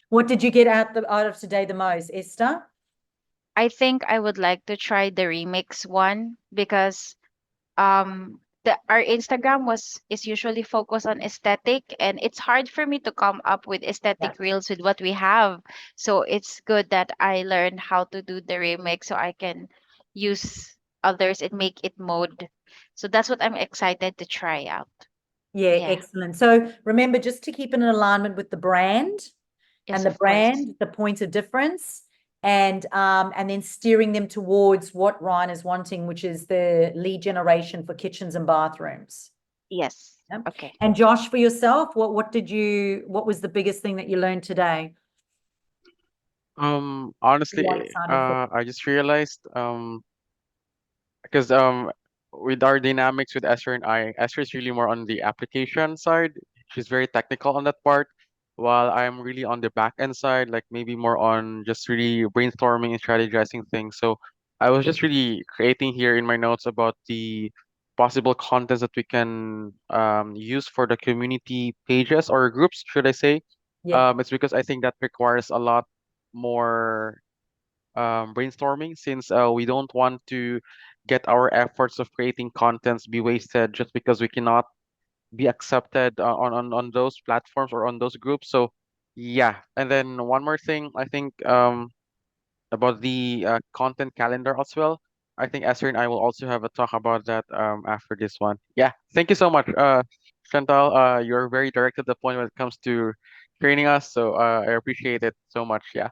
What did you get out of today the most, Esther? I think I would like to try the remix one because our Instagram was is usually focused on aesthetic, and it's hard for me to come up with Yeah. aesthetic reels with what we have. So it's good that I learned how to do the remix so I can use others and make it mode. So that's what I'm excited to try out. Yeah, Yeah. excellent. So remember just to keep it in alignment with the brand Yes, and the of course. brand, the point of difference, and then steering them towards what Ryan is wanting, which is the lead generation for kitchens and bathrooms. Yes. Yeah. Okay. And Josh, for yourself, what was the biggest thing that you learned today? You Honestly, want Simon for I just realized, because with our dynamics with Esther and I, Esther is really more on the application side. She's very technical on that part, while I'm really on the back end side, like maybe more on just really brainstorming and strategizing things. So I was just really creating here in my notes about the possible contents that we can use for the community pages or groups, should I say. yeah, It's because I think that requires a lot more brainstorming, since we don't want to get our efforts of creating contents be wasted just because we cannot be accepted on those platforms or on those groups. So yeah, and then one more thing, I think about the content calendar as well. I think Esther and I will also have a talk about that after this one. Yeah, thank you so much, Chantal. You're very direct to the point when it comes to training us, so I appreciate it so much. Yeah.